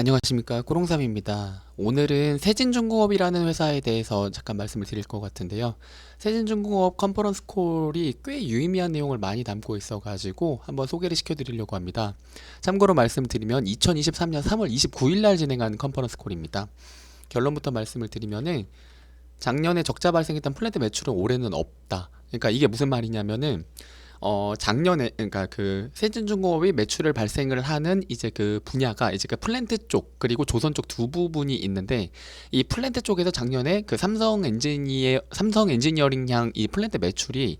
안녕하십니까, 꼬롱삼입니다. 오늘은 세진중공업이라는 회사에 대해서 잠깐 말씀을 드릴 것 같은데요. 세진중공업 컨퍼런스 콜이 꽤 유의미한 내용을 많이 담고 있어가지고 한번 소개를 시켜드리려고 합니다. 참고로 말씀드리면 2023년 3월 29일 날 진행한 컨퍼런스 콜입니다. 결론부터 말씀을 드리면은 작년에 적자 발생했던 플랜트 매출은 올해는 없다. 그러니까 이게 무슨 말이냐면은 작년에, 그러니까 그 세진중공업이 매출을 발생을 하는 이제 그 분야가 이제 그 플랜트 쪽 그리고 조선 쪽 두 부분이 있는데, 이 플랜트 쪽에서 작년에 그 삼성 엔지니어링 향 이 플랜트 매출이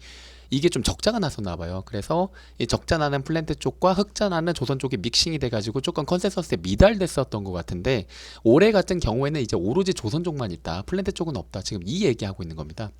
이게 좀 적자가 났었나 봐요. 그래서 이 적자 나는 플랜트 쪽과 흑자 나는 조선 쪽이 믹싱이 돼가지고 조금 컨센서스에 미달됐었던 것 같은데, 올해 같은 경우에는 이제 오로지 조선 쪽만 있다, 플랜트 쪽은 없다, 지금 이 얘기하고 있는 겁니다.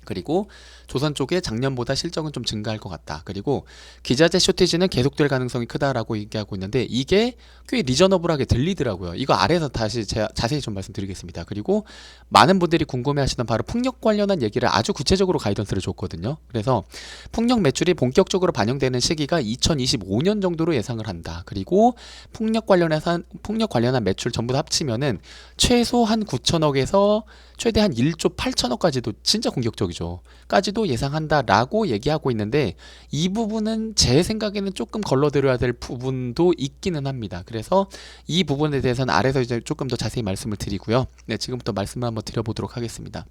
그리고 조선 쪽에 작년보다 실적은 좀 증가할 것 같다. 그리고 기자재 쇼티지는 계속될 가능성이 크다라고 얘기하고 있는데, 이게 꽤 리저너블하게 들리더라고요. 이거 아래에서 다시 제가 자세히 좀 말씀드리겠습니다. 그리고 많은 분들이 궁금해하시던 바로 풍력 관련한 얘기를 아주 구체적으로 가이던스를 줬거든요. 그래서 풍력 매출이 본격적으로 반영되는 시기가 2025년 정도로 예상을 한다. 그리고 풍력 관련한 매출 전부 다 합치면은 최소 한 9천억에서 최대 한 1조 8천억까지도, 진짜 공격적이죠, 까지도 예상한다라고 얘기하고 있는데, 이 부분은 제 생각에는 조금 걸러들여야 될 부분도 있기는 합니다. 그래서 이 부분에 대해서는 아래서 이제 조금 더 자세히 말씀을 드리고요. 네, 지금부터 말씀을 한번 드려보도록 하겠습니다.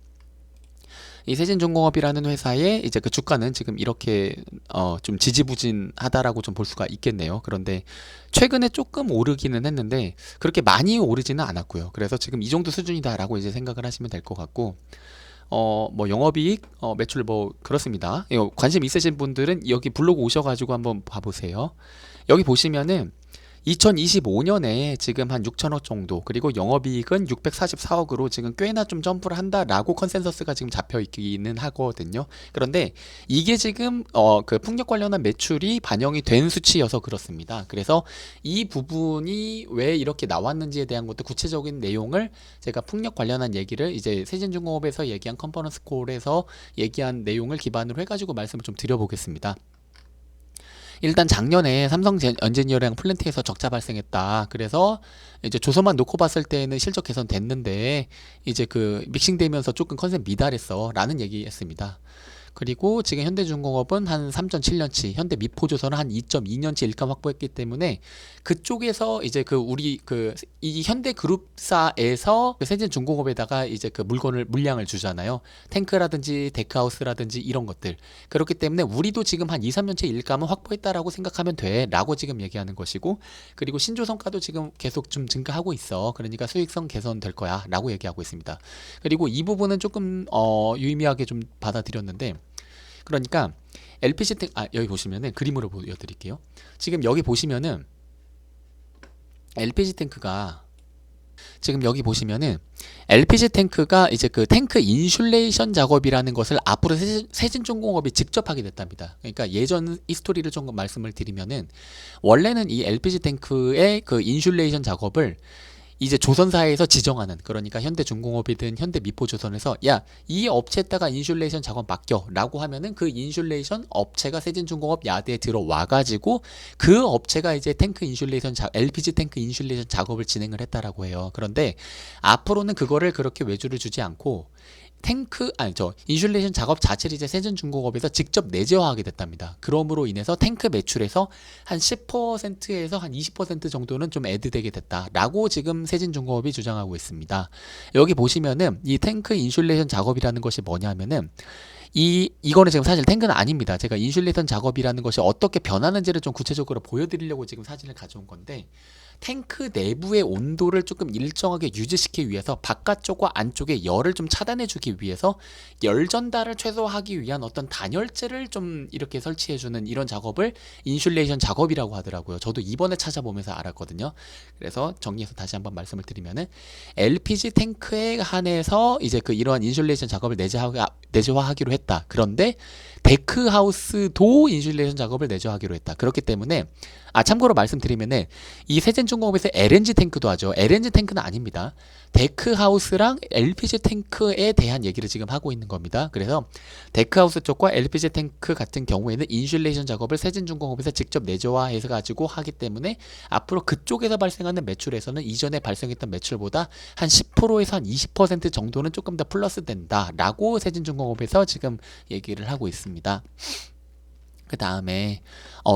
이 세진중공업이라는 회사의 이제 그 주가는 지금 이렇게 좀 지지부진하다라고 좀 볼 수가 있겠네요. 그런데 최근에 조금 오르기는 했는데 그렇게 많이 오르지는 않았고요. 그래서 지금 이 정도 수준이다라고 이제 생각을 하시면 될 것 같고, 뭐 영업이익, 매출, 뭐 그렇습니다. 이거 관심 있으신 분들은 여기 블로그 오셔가지고 한번 봐보세요. 여기 보시면은 2025년에 지금 한 6천억 정도, 그리고 영업이익은 644억으로 지금 꽤나 좀 점프를 한다라고 컨센서스가 지금 잡혀 있기는 하거든요. 그런데 이게 지금 그 풍력 관련한 매출이 반영이 된 수치여서 그렇습니다. 그래서 이 부분이 왜 이렇게 나왔는지에 대한 것도 구체적인 내용을 제가 풍력 관련한 얘기를 이제 세진중공업에서 얘기한 컨퍼런스 콜에서 얘기한 내용을 기반으로 해가지고 말씀을 좀 드려보겠습니다. 일단 작년에 삼성 엔지니어링 플랜트에서 적자 발생했다. 그래서 이제 조선만 놓고 봤을 때는 실적 개선 됐는데 이제 그 믹싱되면서 조금 컨셉 미달했어 라는 얘기했습니다. 그리고 지금 현대중공업은 한 3.7년치, 현대미포조선은 한 2.2년치 일감 확보했기 때문에 그쪽에서 이제 그 우리 그 이 현대그룹사에서 그 세진중공업에다가 이제 그 물량을 주잖아요. 탱크라든지 데크하우스라든지 이런 것들. 그렇기 때문에 우리도 지금 한 2, 3년치 일감은 확보했다라고 생각하면 돼라고 지금 얘기하는 것이고, 그리고 신조성가도 지금 계속 좀 증가하고 있어. 그러니까 수익성 개선될 거야라고 얘기하고 있습니다. 그리고 이 부분은 조금 유의미하게 좀 받아들였는데, 그러니까 LPG 탱 여기 보시면은 그림으로 보여드릴게요. 지금 여기 보시면은 LPG 탱크가 지금 여기 보시면은 LPG 탱크가 이제 그 탱크 인슐레이션 작업이라는 것을 앞으로 세진중공업이 직접 하게 됐답니다. 그러니까 예전 히스토리를 좀 말씀을 드리면은, 원래는 이 LPG 탱크의 그 인슐레이션 작업을 이제 조선사에서 지정하는, 그러니까 현대중공업이든 현대미포조선에서 야, 이 업체에다가 인슐레이션 작업 맡겨 라고 하면은 그 인슐레이션 업체가 세진중공업 야대에 들어와 가지고 그 업체가 이제 LPG 탱크 인슐레이션 작업을 진행을 했다라고 해요. 그런데 앞으로는 그거를 그렇게 외주를 주지 않고 인슐레이션 작업 자체를 이제 세진중공업에서 직접 내재화하게 됐답니다. 그럼으로 인해서 탱크 매출에서 한 10%에서 한 20% 정도는 좀 애드되게 됐다라고 지금 세진중공업이 주장하고 있습니다. 여기 보시면은 이 탱크 인슐레이션 작업이라는 것이 뭐냐면은, 이거는 지금 사실 탱크는 아닙니다. 제가 인슐레이션 작업이라는 것이 어떻게 변하는지를 좀 구체적으로 보여드리려고 지금 사진을 가져온 건데, 탱크 내부의 온도를 조금 일정하게 유지시키기 위해서 바깥쪽과 안쪽에 열을 좀 차단해주기 위해서 열 전달을 최소화하기 위한 어떤 단열재를 좀 이렇게 설치해주는 이런 작업을 인슐레이션 작업이라고 하더라고요. 저도 이번에 찾아보면서 알았거든요. 그래서 정리해서 다시 한번 말씀을 드리면은, LPG 탱크에 한해서 이제 그 이러한 인슐레이션 작업을 내재화하기로 했다. 그런데 데크하우스도 인슐레이션 작업을 내줘 하기로 했다. 그렇기 때문에 참고로 말씀드리면은 이 세진중공업에서 LNG 탱크도 하죠. LNG 탱크는 아닙니다. 데크하우스랑 LPG 탱크에 대한 얘기를 지금 하고 있는 겁니다. 그래서 데크하우스 쪽과 LPG 탱크 같은 경우에는 인슐레이션 작업을 세진중공업에서 직접 내조화해서 가지고 하기 때문에 앞으로 그쪽에서 발생하는 매출에서는 이전에 발생했던 매출보다 한 10%에서 한 20% 정도는 조금 더 플러스 된다라고 세진중공업에서 지금 얘기를 하고 있습니다. 그 다음에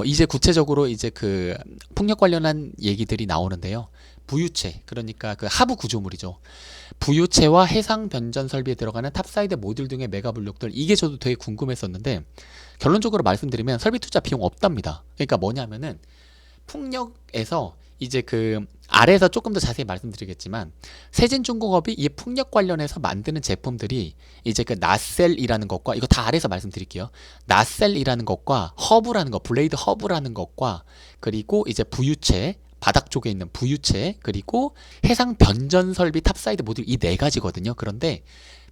이제 구체적으로 이제 그 풍력 관련한 얘기들이 나오는데요. 부유체, 그러니까 그 하부 구조물이죠. 부유체와 해상 변전 설비에 들어가는 탑사이드 모듈 등의 메가 블록들, 이게 저도 되게 궁금했었는데 결론적으로 말씀드리면 설비 투자 비용 없답니다. 그러니까 뭐냐면은 풍력에서 이제 그 아래에서 조금 더 자세히 말씀드리겠지만 세진중공업이 이 풍력 관련해서 만드는 제품들이 이제 그 나셀이라는 것과, 이거 다 아래에서 말씀드릴게요. 나셀이라는 것과 허브라는 것, 블레이드 허브라는 것과, 그리고 이제 부유체, 바닥 쪽에 있는 부유체, 그리고 해상 변전 설비 탑사이드 모듈, 이 네 가지거든요. 그런데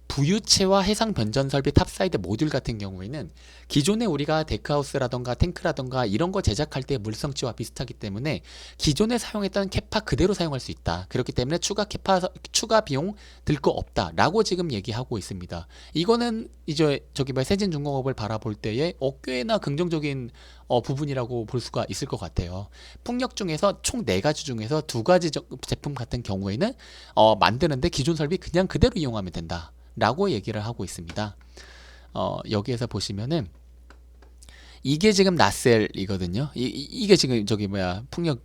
부유체와 해상 변전 설비 탑사이드 모듈 같은 경우에는 기존에 우리가 데크하우스라던가 탱크라던가 이런 거 제작할 때 물성치와 비슷하기 때문에 기존에 사용했던 캐파 그대로 사용할 수 있다. 그렇기 때문에 추가 비용 들 거 없다라고 지금 얘기하고 있습니다. 이거는 이제 세진중공업을 바라볼 때에 꽤나 긍정적인 부분이라고 볼 수가 있을 것 같아요. 풍력 중에서 총 4가지 중에서 2가지 제품 같은 경우에는 만드는데 기존 설비 그냥 그대로 이용하면 된다 라고 얘기를 하고 있습니다. 여기에서 보시면은 이게 지금 나셀이거든요. 이게 지금 풍력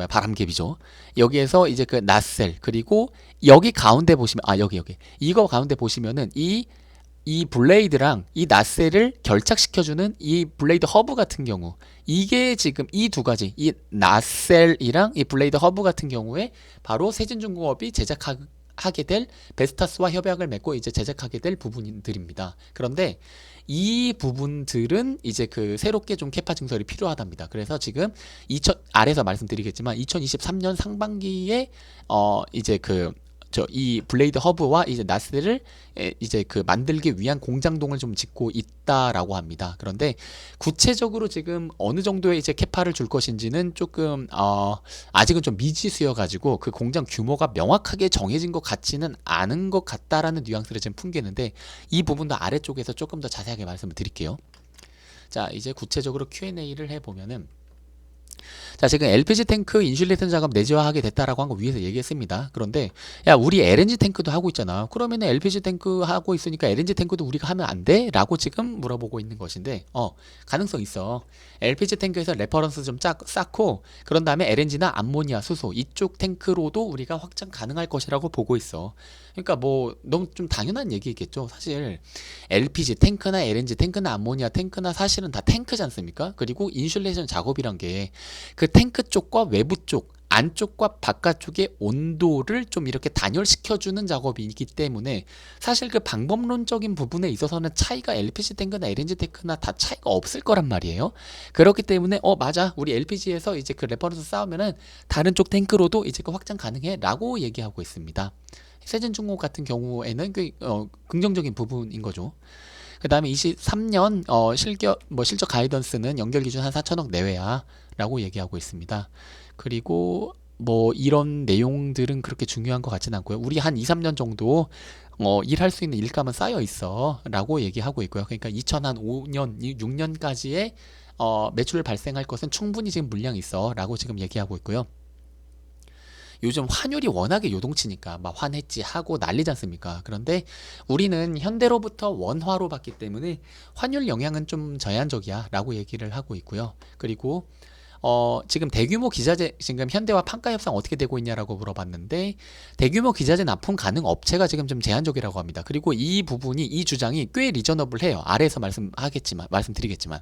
바람개비죠. 여기에서 이제 그 나셀, 그리고 여기 가운데 보시면 여기 이거 가운데 보시면은 이 블레이드랑 이 나셀을 결착시켜주는 이 블레이드 허브 같은 경우, 이게 지금 이 2가지, 이 나셀이랑 이 블레이드 허브 같은 경우에 바로 세진중공업이 제작하게 될, 베스타스와 협약을 맺고 이제 제작하게 될 부분들입니다. 그런데 이 부분들은 이제 그 새롭게 좀 캐파 증설이 필요하답니다. 그래서 지금 아래서 말씀드리겠지만 2023년 상반기에 이제 이 블레이드 허브와 이제 나스를 이제 그 만들기 위한 공장동을 좀 짓고 있다라고 합니다. 그런데 구체적으로 지금 어느 정도의 이제 캐파를 줄 것인지는 조금 아직은 좀 미지수여 가지고 그 공장 규모가 명확하게 정해진 것 같지는 않은 것 같다라는 뉘앙스를 지금 풍기는데, 이 부분도 아래쪽에서 조금 더 자세하게 말씀을 드릴게요. 자, 이제 구체적으로 Q&A를 해보면은, 자, 지금 LPG 탱크 인슐레이션 작업 내재화하게 됐다라고 한 거 위에서 얘기했습니다. 그런데 우리 LNG 탱크도 하고 있잖아. 그러면 LPG 탱크 하고 있으니까 LNG 탱크도 우리가 하면 안 돼? 라고 지금 물어보고 있는 것인데 가능성 있어. LPG 탱크에서 레퍼런스 좀 쌓고 그런 다음에 LNG나 암모니아, 수소 이쪽 탱크로도 우리가 확장 가능할 것이라고 보고 있어. 그러니까 뭐 너무 좀 당연한 얘기겠죠. 사실 LPG 탱크나 LNG 탱크나 암모니아 탱크나 사실은 다 탱크지 않습니까? 그리고 인슐레이션 작업이란 게 그 탱크 쪽과 외부 쪽, 안쪽과 바깥쪽의 온도를 좀 이렇게 단열시켜주는 작업이기 때문에 사실 그 방법론적인 부분에 있어서는 차이가 LPG 탱크나 LNG 탱크나 다 차이가 없을 거란 말이에요. 그렇기 때문에 맞아, 우리 LPG에서 이제 그 레퍼런스 쌓으면은 다른 쪽 탱크로도 이제 그 확장 가능해 라고 얘기하고 있습니다. 세진중공업 같은 경우에는 꽤 긍정적인 부분인 거죠. 그 다음에 23년 실적 가이던스는 연결 기준 한 4천억 내외야 라고 얘기하고 있습니다. 그리고 뭐 이런 내용들은 그렇게 중요한 것 같지는 않고요. 우리 한 2, 3년 정도 일할 수 있는 일감은 쌓여 있어 라고 얘기하고 있고요. 그러니까 2005년, 6년까지의 매출 발생할 것은 충분히 지금 물량이 있어 라고 지금 얘기하고 있고요. 요즘 환율이 워낙에 요동치니까 막 환해지 하고 난리지 않습니까? 그런데 우리는 현대로부터 원화로 받기 때문에 환율 영향은 좀 제한적이야 라고 얘기를 하고 있고요. 그리고 지금 대규모 기자재, 지금 현대와 판가 협상 어떻게 되고 있냐라고 물어봤는데, 대규모 기자재 납품 가능 업체가 지금 좀 제한적이라고 합니다. 그리고 이 주장이 꽤 리저너블해요. 아래에서 말씀드리겠지만.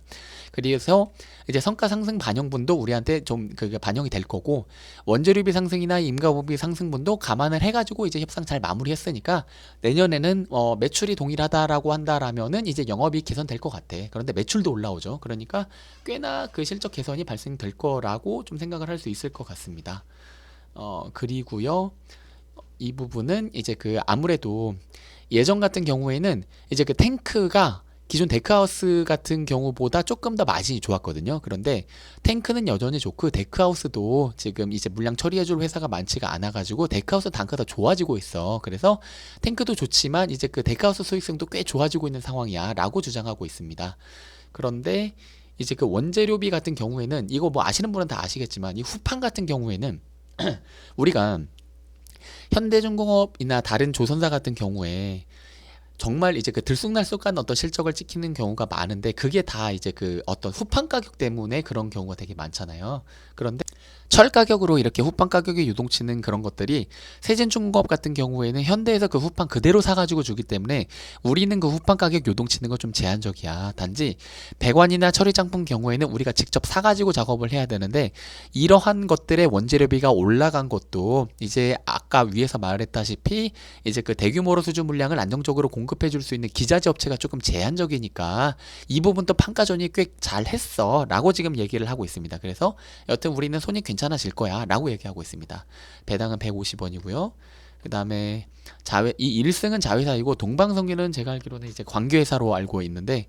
그래서 이제 성가 상승 반영분도 우리한테 좀 그게 반영이 될 거고, 원재료비 상승이나 임가보비 상승분도 감안을 해가지고 이제 협상 잘 마무리했으니까 내년에는 매출이 동일하다라고 한다라면은 이제 영업이익 개선될 것 같아. 그런데 매출도 올라오죠. 그러니까 꽤나 그 실적 개선이 발생될 거라고 좀 생각을 할 수 있을 것 같습니다. 그리고요, 이 부분은 이제 그 아무래도 예전 같은 경우에는 이제 그 탱크가 기존 데크하우스 같은 경우보다 조금 더 마진이 좋았거든요. 그런데 탱크는 여전히 좋고 데크하우스도 지금 이제 물량 처리해줄 회사가 많지가 않아가지고 데크하우스 단가가 더 좋아지고 있어. 그래서 탱크도 좋지만 이제 그 데크하우스 수익성도 꽤 좋아지고 있는 상황이야 라고 주장하고 있습니다. 그런데 이제 그 원재료비 같은 경우에는 이거 뭐 아시는 분은 다 아시겠지만 이 후판 같은 경우에는 우리가 현대중공업이나 다른 조선사 같은 경우에 정말 이제 그 들쑥날쑥한 어떤 실적을 찍히는 경우가 많은데 그게 다 이제 그 어떤 후판 가격 때문에 그런 경우가 되게 많잖아요. 그런데 철 가격으로 이렇게 후판 가격이 유동치는 그런 것들이 세진중공업 같은 경우에는 현대에서 그 후판 그대로 사가지고 주기 때문에 우리는 그 후판 가격 요동치는 거 좀 제한적이야. 단지 배관이나 처리장품 경우에는 우리가 직접 사가지고 작업을 해야 되는데 이러한 것들의 원재료비가 올라간 것도 이제 아까 위에서 말했다시피 이제 그 대규모로 수주 물량을 안정적으로 공급해 줄 수 있는 기자재 업체가 조금 제한적이니까 이 부분도 판가전이 꽤 잘했어 라고 지금 얘기를 하고 있습니다. 그래서 여튼 우리는 손이 괜찮아질 거야 라고 얘기하고 있습니다. 배당은 150원이고요. 그 다음에 이 1승은 자회사이고 동방성기는 제가 알기로는 이제 관계회사로 알고 있는데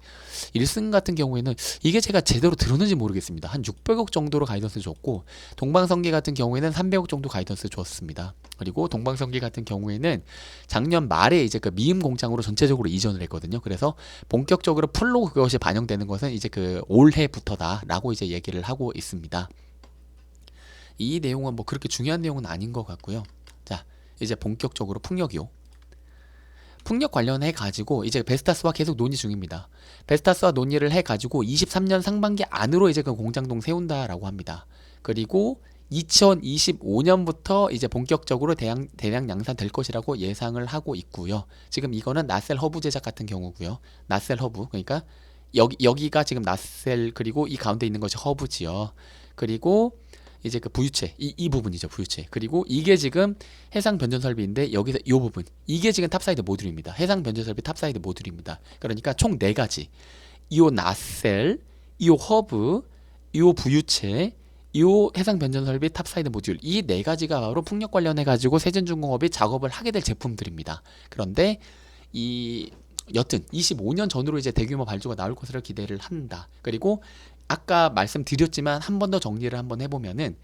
1승 같은 경우에는 이게 제가 제대로 들었는지 모르겠습니다. 한 600억 정도로 가이던스 줬고 동방성기 같은 경우에는 300억 정도 가이던스 줬습니다. 그리고 동방성기 같은 경우에는 작년 말에 이제 그 미음 공장으로 전체적으로 이전을 했거든요. 그래서 본격적으로 풀로 그것이 반영되는 것은 이제 그 올해부터다라고 이제 얘기를 하고 있습니다. 이 내용은 뭐 그렇게 중요한 내용은 아닌 것 같고요. 자, 이제 본격적으로 풍력이요. 풍력 관련해 가지고 이제 베스타스와 계속 논의 중입니다. 베스타스와 논의를 해 가지고 23년 상반기 안으로 이제 그 공장동 세운다라고 합니다. 그리고 2025년부터 이제 본격적으로 대량 양산될 것이라고 예상을 하고 있고요. 지금 이거는 나셀 허브 제작 같은 경우고요. 나셀 허브, 그러니까 여기가 지금 나셀, 그리고 이 가운데 있는 것이 허브지요. 그리고 이제 그 부유체, 이 부분이죠, 부유체. 그리고 이게 지금 해상 변전 설비인데 여기서 이 부분, 이게 지금 탑사이드 모듈입니다. 해상 변전 설비 탑사이드 모듈입니다. 그러니까 총 4가지. 이 나셀, 이 허브, 이 부유체, 이 해상 변전 설비 탑사이드 모듈, 이 4가지가 바로 풍력 관련해 가지고 세진중공업이 작업을 하게 될 제품들입니다. 그런데 여튼 25년 전으로 이제 대규모 발주가 나올 것으로 기대를 한다. 그리고 아까 말씀드렸지만 한 번 더 정리를 한번 해보면은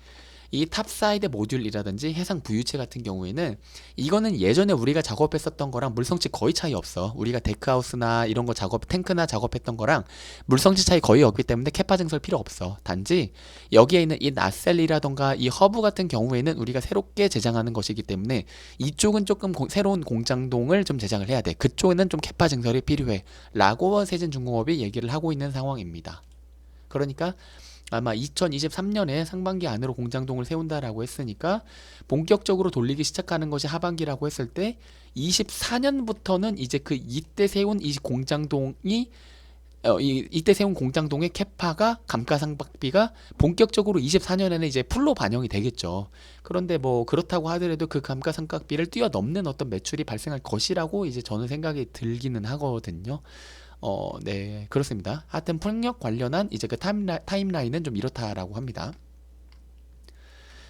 이 탑사이드 모듈이라든지 해상 부유체 같은 경우에는 이거는 예전에 우리가 작업했었던 거랑 물성치 거의 차이 없어. 우리가 데크하우스나 이런 거 탱크나 작업했던 거랑 물성치 차이 거의 없기 때문에 캐파 증설 필요 없어. 단지 여기에 있는 이 나셀이라던가 이 허브 같은 경우에는 우리가 새롭게 제작하는 것이기 때문에 이쪽은 조금 새로운 공장동을 좀 제작을 해야 돼. 그쪽에는 좀 캐파 증설이 필요해 라고 세진중공업이 얘기를 하고 있는 상황입니다. 그러니까 아마 2023년에 상반기 안으로 공장동을 세운다라고 했으니까 본격적으로 돌리기 시작하는 것이 하반기라고 했을 때 24년부터는 이제 그 이때 세운 이 공장동이 이때 세운 공장동의 캐파가 감가상각비가 본격적으로 24년에는 이제 풀로 반영이 되겠죠. 그런데 뭐 그렇다고 하더라도 그 감가상각비를 뛰어넘는 어떤 매출이 발생할 것이라고 이제 저는 생각이 들기는 하거든요. 네, 그렇습니다. 하여튼 풍력 관련한 이제 그 타임라인은 좀 이렇다라고 합니다.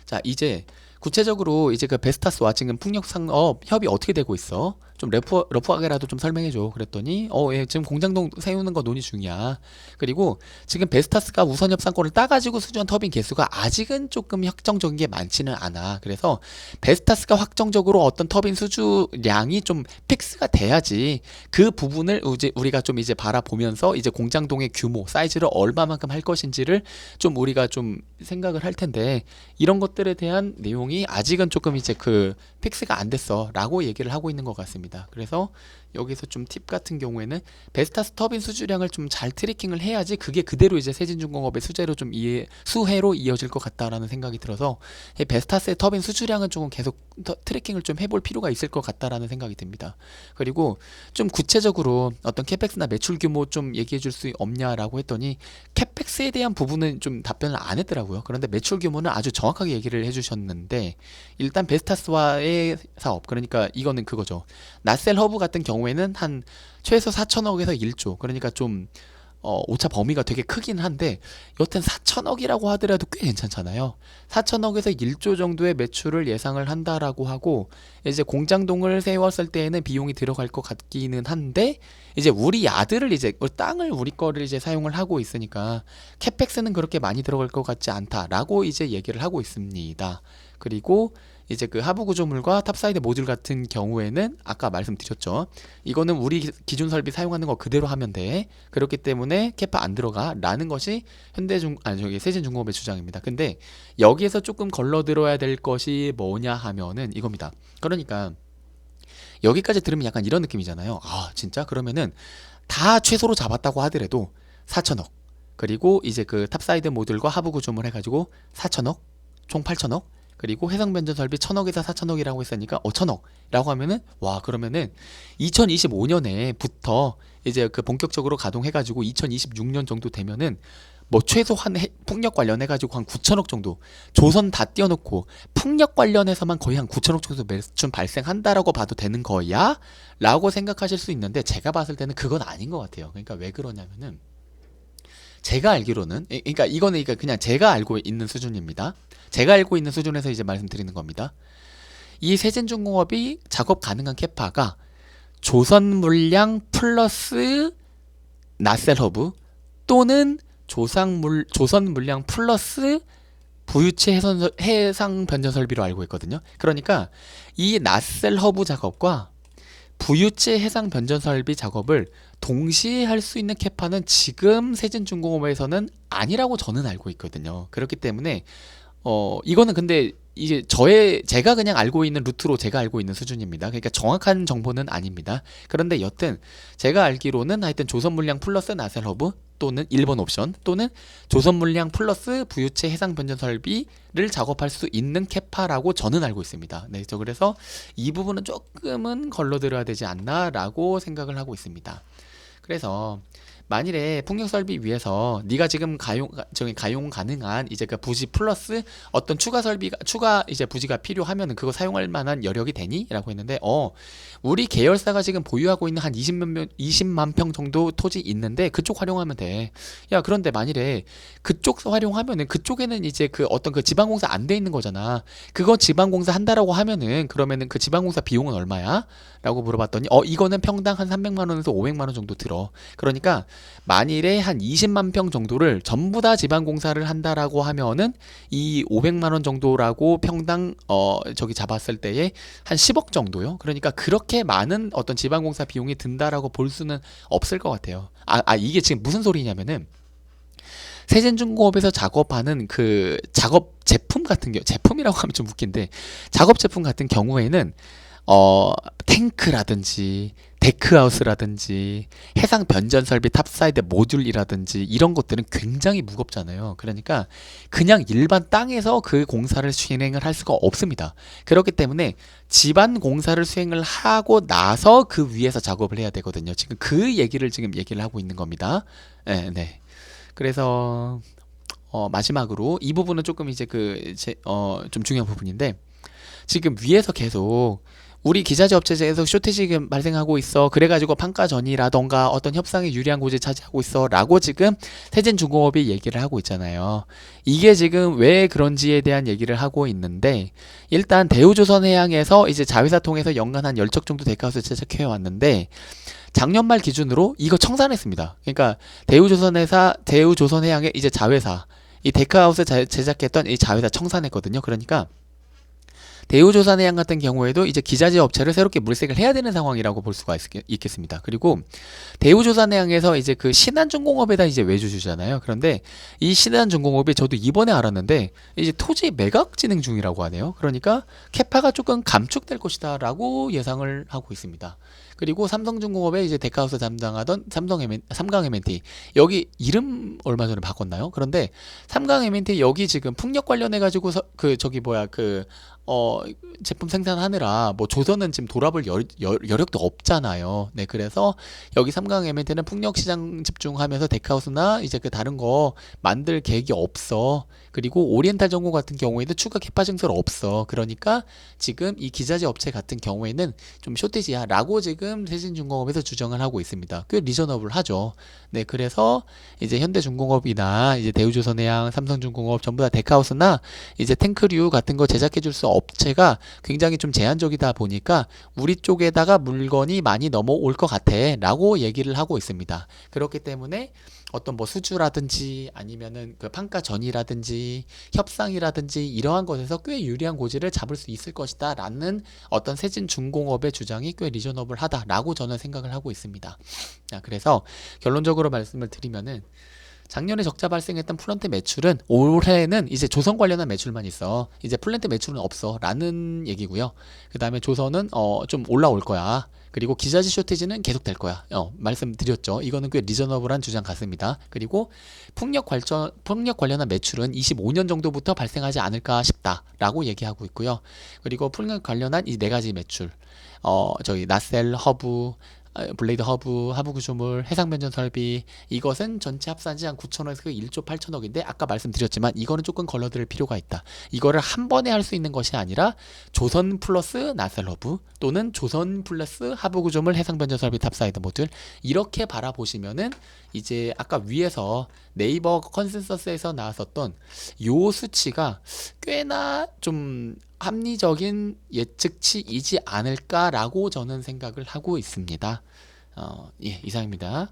자, 이제 구체적으로 이제 그 베스타스와 지금 풍력 상업 협의 어떻게 되고 있어? 좀 러프하게라도 좀 설명해줘. 그랬더니 예, 지금 공장동 세우는 거 논의 중이야. 그리고 지금 베스타스가 우선 협상권을 따가지고 수주한 터빈 개수가 아직은 조금 확정적인 게 많지는 않아. 그래서 베스타스가 확정적으로 어떤 터빈 수주량이 좀 픽스가 돼야지 그 부분을 이제 우리가 좀 이제 바라보면서 이제 공장동의 규모, 사이즈를 얼마만큼 할 것인지를 좀 우리가 좀 생각을 할 텐데 이런 것들에 대한 내용이 아직은 조금 이제 그 픽스가 안 됐어 라고 얘기를 하고 있는 것 같습니다. 그래서 여기서 좀 팁 같은 경우에는 베스타스 터빈 수주량을 좀 잘 트래킹을 해야지 그게 그대로 이제 세진중공업의 수혜로 이어질 것 같다라는 생각이 들어서 베스타스의 터빈 수주량은 조금 계속 트래킹을 좀 해볼 필요가 있을 것 같다라는 생각이 듭니다. 그리고 좀 구체적으로 어떤 캐펙스나 매출 규모 좀 얘기해 줄 수 없냐라고 했더니 캐펙스에 대한 부분은 좀 답변을 안 했더라고요. 그런데 매출 규모는 아주 정확하게 얘기를 해주셨는데 일단 베스타스와의 사업, 그러니까 이거는 그거죠. 나셀 허브 같은 경우에는 한 최소 4천억에서 1조, 그러니까 좀 오차 범위가 되게 크긴 한데 여튼 4천억이라고 하더라도 꽤 괜찮잖아요. 4천억에서 1조 정도의 매출을 예상을 한다라고 하고 이제 공장동을 세웠을 때에는 비용이 들어갈 것 같기는 한데 이제 우리 야드를 이제 땅을 우리 거를 이제 사용을 하고 있으니까 캐펙스는 그렇게 많이 들어갈 것 같지 않다라고 이제 얘기를 하고 있습니다. 그리고 이제 그 하부 구조물과 탑사이드 모듈 같은 경우에는 아까 말씀드렸죠. 이거는 우리 기존 설비 사용하는 거 그대로 하면 돼. 그렇기 때문에 캐파 안 들어가라는 것이 저기 세진중공업의 주장입니다. 근데 여기에서 조금 걸러들어야 될 것이 뭐냐 하면은 이겁니다. 그러니까 여기까지 들으면 약간 이런 느낌이잖아요. 아, 진짜? 그러면은 다 최소로 잡았다고 하더라도 4천억. 그리고 이제 그 탑사이드 모듈과 하부 구조물 해가지고 4천억, 총 8천억. 그리고 해상 변전 설비 1천억에서 4천억이라고 했으니까 1천억이라고 하면은 와, 그러면은 2025년에부터 이제 그 본격적으로 가동해가지고 2026년 정도 되면은 뭐 최소한 풍력 관련해가지고 한 9천억 정도 조선 다 띄워놓고 풍력 관련해서만 거의 한 9천억 정도 매출 발생한다라고 봐도 되는 거야? 라고 생각하실 수 있는데 제가 봤을 때는 그건 아닌 것 같아요. 그러니까 왜 그러냐면은 제가 알기로는 그러니까 이거는 그냥 제가 알고 있는 수준입니다. 제가 알고 있는 수준에서 이제 말씀드리는 겁니다. 이 세진중공업이 작업 가능한 캐파가 조선 물량 플러스 나셀 허브 또는 조선 물량 플러스 부유체 해상 변전 설비로 알고 있거든요. 그러니까 이 나셀 허브 작업과 부유체 해상 변전 설비 작업을 동시에 할 수 있는 캐파는 지금 세진중공업에서는 아니라고 저는 알고 있거든요. 그렇기 때문에 이거는 근데 이제 제가 그냥 알고 있는 루트로 제가 알고 있는 수준입니다. 그러니까 정확한 정보는 아닙니다. 그런데 여튼 제가 알기로는 하여튼 조선 물량 플러스 나셀 허브 또는 1번 옵션 또는 조선 물량 플러스 부유체 해상 변전 설비를 작업할 수 있는 캐파라고 저는 알고 있습니다. 네, 그래서 이 부분은 조금은 걸러들어야 되지 않나라고 생각을 하고 있습니다. 그래서 만일에 풍력 설비 위해서 네가 지금 가용 가능한 이제 그 부지 플러스 어떤 추가 이제 부지가 필요하면은 그거 사용할 만한 여력이 되니? 라고 했는데 우리 계열사가 지금 보유하고 있는 한 20만 평 정도 토지 있는데 그쪽 활용하면 돼. 야, 그런데 만일에 그쪽 활용하면은 그쪽에는 이제 그 어떤 그 지방공사 안 돼 있는 거잖아. 그거 지방공사 한다라고 하면은 그러면은 그 지방공사 비용은 얼마야? 라고 물어봤더니 이거는 평당 한 300만 원에서 500만 원 정도 들어. 그러니까 만일에 한 20만 평 정도를 전부 다 지방공사를 한다라고 하면은 이 500만 원 정도라고 평당 저기 잡았을 때에 한 10억 정도요. 그러니까 그렇게 많은 어떤 지방공사 비용이 든다라고 볼 수는 없을 것 같아요. 이게 지금 무슨 소리냐면은 세진중공업에서 작업하는 그 작업 제품 같은 제품이라고 하면 좀 웃긴데 작업 제품 같은 경우에는 탱크라든지 데크하우스라든지 해상 변전 설비 탑사이드 모듈이라든지 이런 것들은 굉장히 무겁잖아요. 그러니까 그냥 일반 땅에서 그 공사를 수행을 할 수가 없습니다. 그렇기 때문에 집안 공사를 수행을 하고 나서 그 위에서 작업을 해야 되거든요. 지금 그 얘기를 하고 있는 겁니다. 네, 네. 그래서 마지막으로 이 부분은 조금 이제 좀 중요한 부분인데 지금 위에서 계속 우리 기자재 업체에서 쇼티지가 발생하고 있어. 그래가지고 판가전이라던가 어떤 협상에 유리한 곳을 차지하고 있어. 라고 지금 세진중공업이 얘기를 하고 있잖아요. 이게 지금 왜 그런지에 대한 얘기를 하고 있는데 일단 대우조선해양에서 이제 자회사 통해서 연간 한 10척 정도 데카우스 제작해 왔는데 작년 말 기준으로 이거 청산했습니다. 그러니까 대우조선해양의 이제 자회사 이 데크하우스 제작했던 이 자회사 청산했거든요. 그러니까 대우조선해양 같은 경우에도 이제 기자재 업체를 새롭게 물색을 해야 되는 상황이라고 볼 수가 있겠습니다. 그리고 대우조선해양에서 이제 그 신한중공업에다 이제 외주주잖아요. 그런데 이 신한중공업이 저도 이번에 알았는데 이제 토지 매각 진행 중이라고 하네요. 그러니까 캐파가 조금 감축될 것이다라고 예상을 하고 있습니다. 그리고 삼성중공업에 이제 데카우스 담당하던 삼강 M&T 여기 이름 얼마 전에 바꿨나요? 그런데 삼강 M&T 여기 지금 풍력 관련해 가지고 제품 생산하느라 뭐 조선은 지금 돌아볼 여력도 없잖아요. 네, 그래서 여기 삼강 M&T는 풍력 시장 집중하면서 데카우스나 이제 그 다른 거 만들 계획이 없어. 그리고 오리엔탈 전공 같은 경우에는 추가 캐파 증설 없어. 그러니까 지금 이 기자재 업체 같은 경우에는 좀 쇼티지야 라고 지금 지금 세진중공업에서 주장을 하고 있습니다. 꽤 리저너블하죠. 네, 그래서 이제 현대중공업이나 이제 대우조선해양, 삼성중공업 전부 다 데카하우스나 이제 탱크류 같은 거 제작해줄 수 업체가 굉장히 좀 제한적이다 보니까 우리 쪽에다가 물건이 많이 넘어올 것 같아라고 얘기를 하고 있습니다. 그렇기 때문에 어떤 뭐 수주라든지 아니면은 그 판가 전이라든지 협상이라든지 이러한 것에서 꽤 유리한 고지를 잡을 수 있을 것이다라는 어떤 세진중공업의 주장이 꽤 리저너블하다라고 저는 생각을 하고 있습니다. 자, 그래서 결론적으로 말씀을 드리면은 작년에 적자 발생했던 플랜트 매출은 올해는 이제 조선 관련한 매출만 있어. 이제 플랜트 매출은 없어. 라는 얘기고요. 그 다음에 조선은 좀 올라올 거야. 그리고 기자재 쇼티지는 계속 될 거야. 말씀드렸죠. 이거는 꽤 리저너블한 주장 같습니다. 그리고 풍력 관련한 매출은 25년 정도부터 발생하지 않을까 싶다라고 얘기하고 있고요. 그리고 풍력 관련한 이 네 가지 매출, 저희 나셀, 허브, 블레이드 허브, 하부 구조물, 해상 변전 설비, 이것은 전체 합산지 한 9천억에서 1조 8천억인데 아까 말씀드렸지만 이거는 조금 걸러들 필요가 있다. 이거를 한 번에 할 수 있는 것이 아니라 조선 플러스 나셀 허브 또는 조선 플러스 하부 구조물, 해상 변전 설비 탑사이드 모듈 이렇게 바라보시면은 이제 아까 위에서 네이버 컨센서스에서 나왔었던 요 수치가 꽤나 좀 합리적인 예측치이지 않을까라고 저는 생각을 하고 있습니다. 예, 이상입니다.